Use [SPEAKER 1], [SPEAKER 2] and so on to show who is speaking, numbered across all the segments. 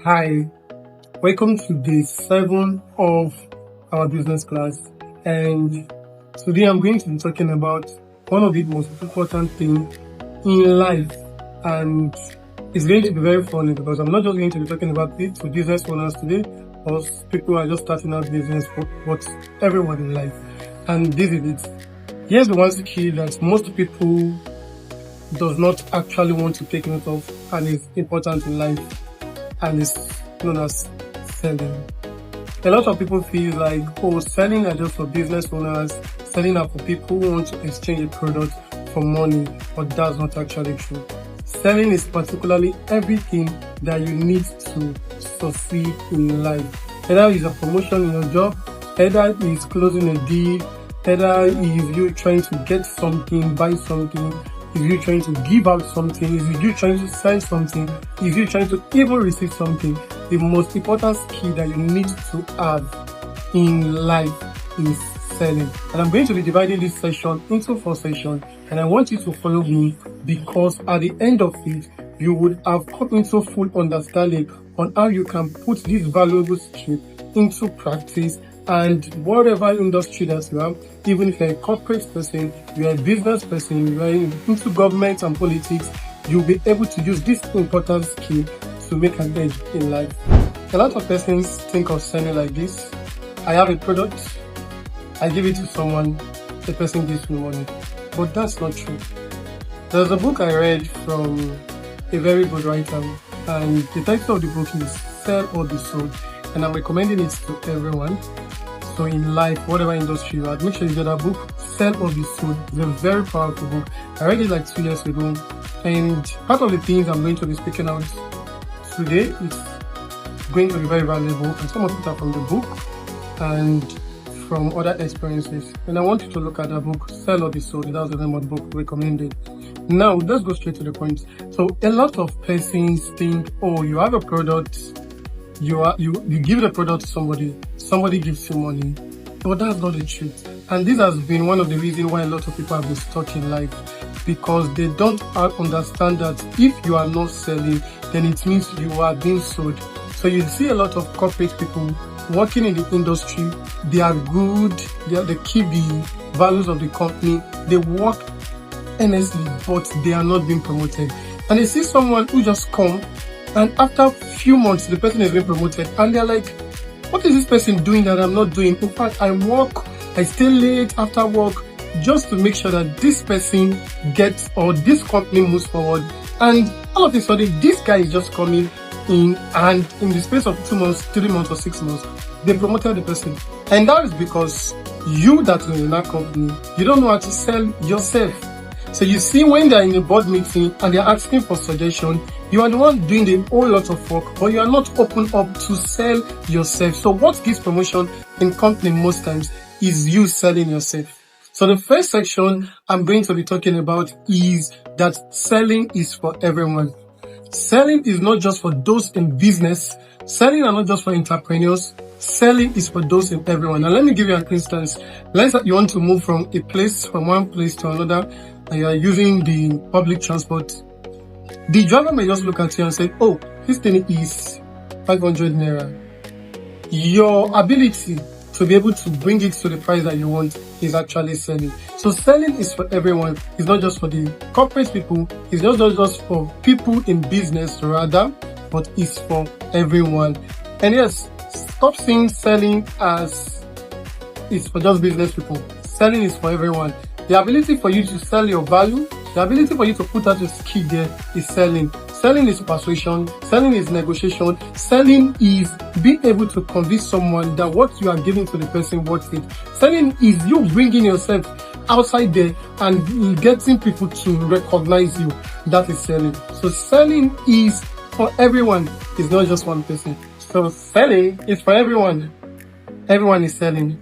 [SPEAKER 1] Hi, welcome to day 7 of our business class. And today I'm going to be talking about one of the most important things in life. And it's going to be very funny because I'm not just going to be talking about it to business owners today or people who are just starting out business, but everyone in life. And this is it. Here's the one skill that most people does not actually want to take note of and is important in life, and it's known as selling. A lot of people feel like, selling are just for business owners, selling are for people who want to exchange a product for money, but that's not actually true. Selling is particularly everything that you need to succeed in life. Either it's a promotion in your job, either it's closing a deal, either is you trying to get something, buy something, if you're trying to give out something, if you're trying to sell something, if you're trying to even receive something, the most important skill that you need to have in life is selling. And I'm going to be dividing this session into 4 sessions, and I want you to follow me because at the end of it, you would have come into full understanding on how you can put this valuable skill into practice. And whatever industry that you are, even if you're a corporate person, you're a business person, you're into government and politics, you'll be able to use this important skill to make an edge in life. A lot of persons think of selling like this. I have a product, I give it to someone, the person gives me money. But that's not true. There's a book I read from a very good writer, and the title of the book is Sell or Be Sold, and I'm recommending it to everyone. So in life, whatever industry you are, make sure you get that book, Sell or Be Sold. It's a very powerful book. I read it like 2 years ago, and part of the things I'm going to be speaking out today is going to be very valuable, and some of it are from the book and from other experiences. And I want you to look at that book, Sell or Be Sold. That's the name of the book recommended. Now, let's go straight to the point. So a lot of persons think, you have a product, you give the product to somebody gives you money. But that's not the truth. And this has been one of the reasons why a lot of people have been stuck in life, because they don't understand that if you are not selling, then it means you are being sold. So you see a lot of corporate people working in the industry, they are good, they keep the values of the company, they work earnestly, but they are not being promoted. And they see someone who just come, and after a few months, the person is being promoted, and they're like, what is this person doing that I'm not doing? In fact, I work, I stay late after work just to make sure that this person gets, or this company moves forward. And all of a sudden, this guy is just coming in, and in the space of 2 months, 3 months, or 6 months, they promoted the person. And that is because you that are in that company, you don't know how to sell yourself. So you see, when they're in a board meeting and they're asking for suggestion, you are the one doing the whole lot of work, but you are not open up to sell yourself. So what gives promotion in company most times is you selling yourself. So the first section I'm going to be talking about is that selling is for everyone. Selling is not just for those in business. Selling are not just for entrepreneurs. Selling is for those in everyone. Now let me give you an instance. Let's say you want to move from one place to another, and you are using the public transport. The driver may just look at you and say, this thing is 500 naira. Your ability to be able to bring it to the price that you want is actually selling. So selling is for everyone. It's not just for the corporate people. It's not just for people in business rather, but it's for everyone. And yes, stop seeing selling as it's for just business people. Selling is for everyone. The ability for you to sell your value, the ability for you to put out your skill there is selling. Selling is persuasion. Selling is negotiation. Selling is being able to convince someone that what you are giving to the person worth it. Selling is you bringing yourself outside there and getting people to recognize you. That is selling. So selling is for everyone. It's not just one person. So selling is for everyone. Everyone is selling,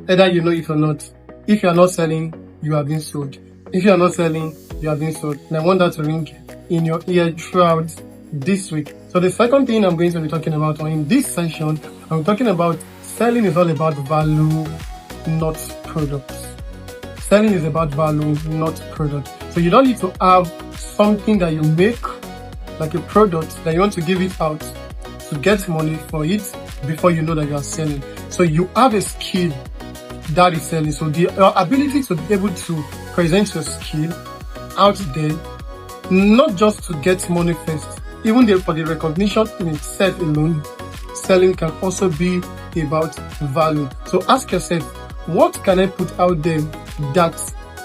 [SPEAKER 1] either you know it or not. If you are not selling, you are being sold. If you are not selling, you are being sold. And I want that to ring in your ear throughout this week. So the second thing I'm going to be talking about, or in this session, I'm talking about selling is all about value, not products. Selling is about value, not product. So you don't need to have something that you make, like a product that you want to give it out to get money for it before you know that you are selling. So you have a skill that is selling. So your ability to be able to present your skill out there, not just to get money first, even for the recognition in itself alone, selling can also be about value. So ask yourself, what can I put out there that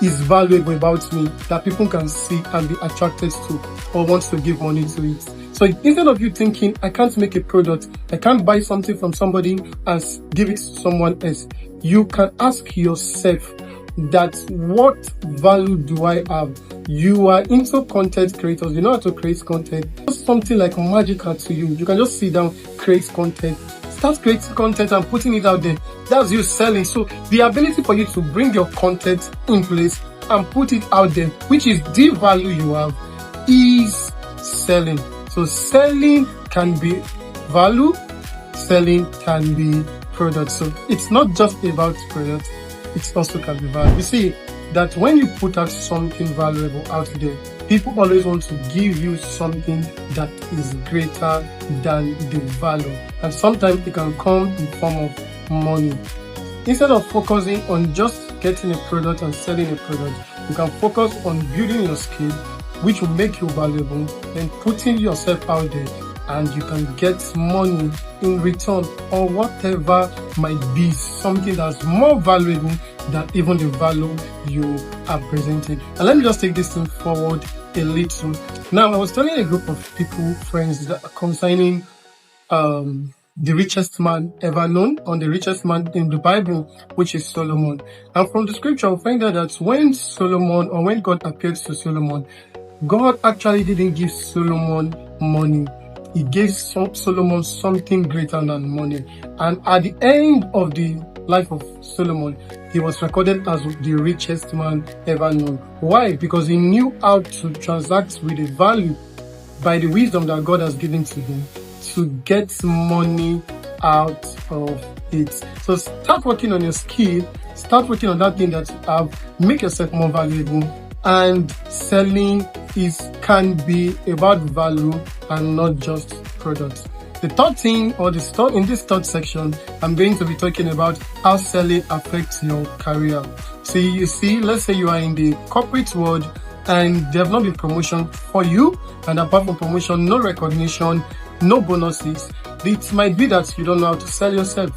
[SPEAKER 1] is valuable about me, that people can see and be attracted to or want to give money to it? So instead of you thinking, I can't make a product, I can't buy something from somebody and give it to someone else, you can ask yourself that what value do I have? You are into content creators, you know how to create content. It's something like magical to you. You can just sit down, create content, start creating content and putting it out there. That's you selling. So the ability for you to bring your content in place and put it out there, which is the value you have, is selling. So selling can be value, selling can be product. So it's not just about product, it also can be value. You see that when you put out something valuable out there, people always want to give you something that is greater than the value. And sometimes it can come in form of money. Instead of focusing on just getting a product and selling a product, you can focus on building your skill, which will make you valuable, and putting yourself out there, and you can get money in return, or whatever might be something that's more valuable than even the value you are presenting. And let me just take this thing forward a little. Now, I was telling a group of people, friends, that concerning the richest man ever known, or the richest man in the Bible, which is Solomon. And from the scripture, we find out that when Solomon, or when God appeared to Solomon, God actually didn't give Solomon money. He gave Solomon something greater than money. And at the end of the life of Solomon, he was recorded as the richest man ever known. Why? Because he knew how to transact with the value by the wisdom that God has given to him to get money out of it. So start working on your skill, start working on that thing that you have, make yourself more valuable. And selling can be about value and not just products. The third thing, or in this third section, I'm going to be talking about how selling affects your career. So you see, let's say you are in the corporate world and there have not been promotion for you, and apart from promotion, no recognition, no bonuses. It might be that you don't know how to sell yourself.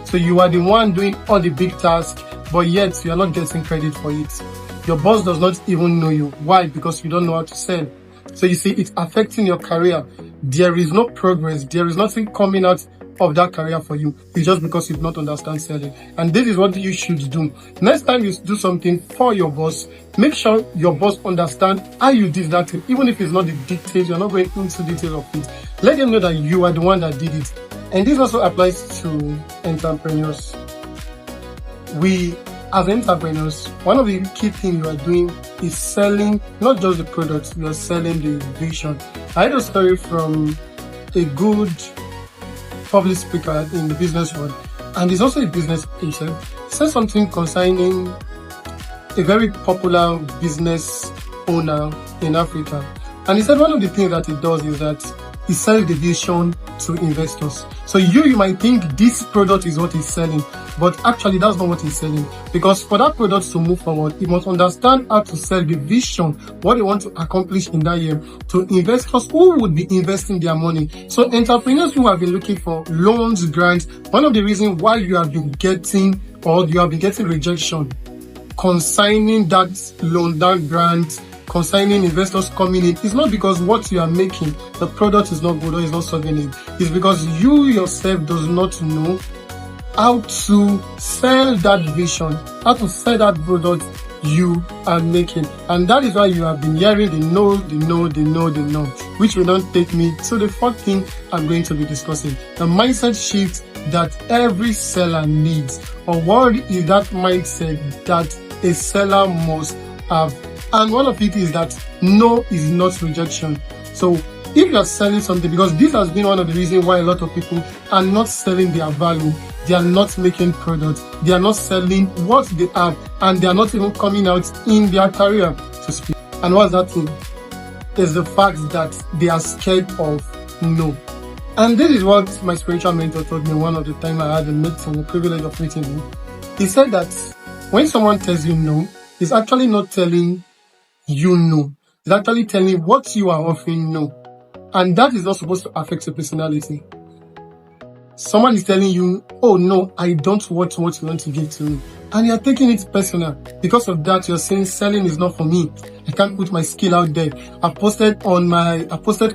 [SPEAKER 1] So you are the one doing all the big tasks, but yet you are not getting credit for it. Your boss does not even know you. Why? Because you don't know how to sell. So you see, it's affecting your career. There is no progress. There is nothing coming out of that career for you. It's just because you do not understand selling. And this is what you should do. Next time you do something for your boss, make sure your boss understands how you did that thing. Even if it's not the details, you're not going into detail of it. Let them know that you are the one that did it. And this also applies to entrepreneurs. As entrepreneurs, one of the key things you are doing is selling not just the products, you are selling the vision. I had a story from a good public speaker in the business world, and he's also a business agent. He said something concerning a very popular business owner in Africa. And he said one of the things that he does is that he sells the vision to investors. So you might think this product is what he's selling, but actually that's not what he's selling. Because for that product to move forward, he must understand how to sell the vision, what they want to accomplish in that year, to investors who would be investing their money. So entrepreneurs who have been looking for loans, grants, one of the reasons why you have been getting rejection concerning that loan, that grant, concerning investors coming in, is not because what you are making, the product is not good or is not solving it. It's because you yourself does not know how to sell that vision, how to sell that product you are making. And that is why you have been hearing the no, which will not take me to the fourth thing I'm going to be discussing. The mindset shift that every seller needs, or what is that mindset that a seller must have. And one of it is that no is not rejection. So if you're selling something, because this has been one of the reasons why a lot of people are not selling their value, they are not making products, they are not selling what they have, and they are not even coming out in their career to speak. And what's that thing? Is the fact that they are scared of no. And this is what my spiritual mentor told me one of the time I had the privilege of meeting him. He said that when someone tells you no, it's actually not telling you no. It's actually telling you what you are offering no. And that is not supposed to affect your personality. Someone is telling you, oh no, I don't want what you want to give to me. And you're taking it personal. Because of that, you're saying selling is not for me. I can't put my skill out there. I've posted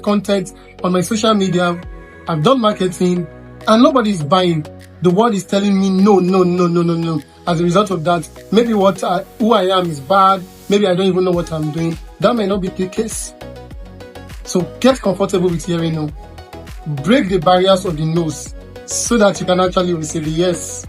[SPEAKER 1] content on my social media. I've done marketing and nobody's buying. The world is telling me no. As a result of that, maybe who I am is bad. Maybe I don't even know what I'm doing. That may not be the case. So get comfortable with hearing no. Break the barriers of the no's so that you can actually receive the yes.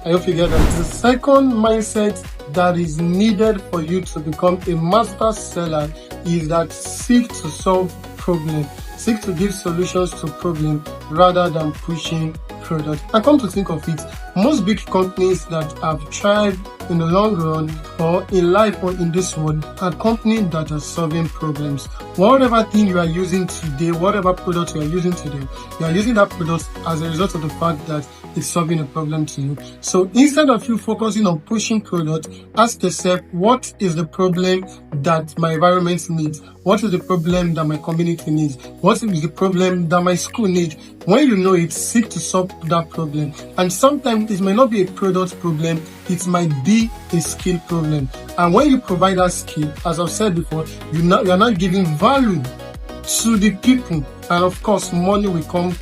[SPEAKER 1] I hope you get that. The second mindset that is needed for you to become a master seller is that seek to solve problems. Seek to give solutions to problems rather than pushing product. And come to think of it, most big companies that have thrived in the long run or in life or in this world are companies that are solving problems. Whatever thing you are using today, whatever product you are using today, you are using that product as a result of the fact that it's solving a problem to you. So instead of you focusing on pushing product, ask yourself, what is the problem that my environment needs? What is the problem that my community needs? What is the problem that my school needs? When you know it, seek to solve that problem. And sometimes it may not be a product problem, it might be a skill problem. And when you provide that skill, as I've said before, you are not giving value to the people. And of course, money will come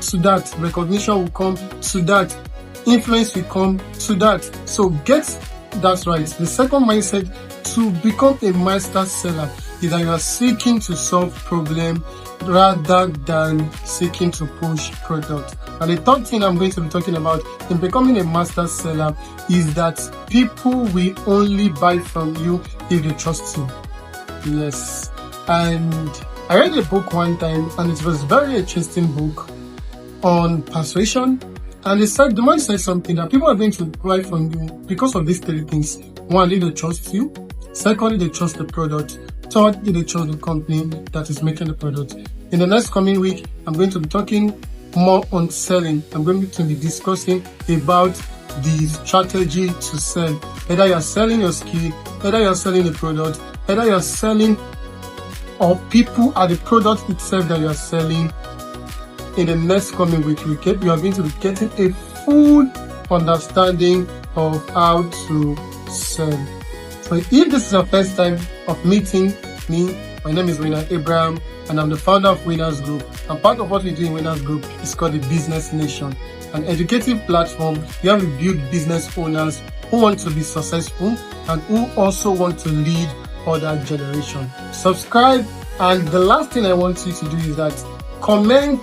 [SPEAKER 1] to that, recognition will come to that, influence will come to that. So get that right. The second mindset to become a master seller is that you are seeking to solve problems rather than seeking to push product. And the third thing I'm going to be talking about in becoming a master seller is that people will only buy from you if they trust you. Yes. And I read a book one time and it was a very interesting book on persuasion. And the man said something that people are going to buy from you because of these three things. One, they trust you. Secondly, they trust the product. Third, they trust the company that is making the product. In the next coming week, I'm going to be talking more on selling. I'm going to be discussing about the strategy to sell. Either you're selling your skill, either you're selling the product, either you're selling or people are the product itself that you're selling. In the next coming week, you are going to be getting a full understanding of how to sell. So if this is your first time of meeting me, my name is Winner Abraham and I'm the founder of Winners Group. And part of what we do in Winners Group is called the Business Nation, an educative platform where we build business owners who want to be successful and who also want to lead other generations. Subscribe, and the last thing I want you to do is that comment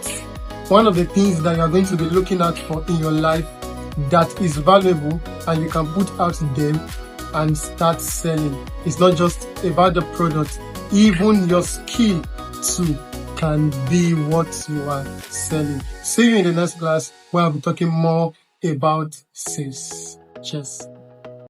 [SPEAKER 1] one of the things that you are going to be looking out for in your life that is valuable and you can put out there and start selling. It's not just about the product, even your skill too can be what you are selling. See you in the next class where I'll be talking more about sales. Cheers.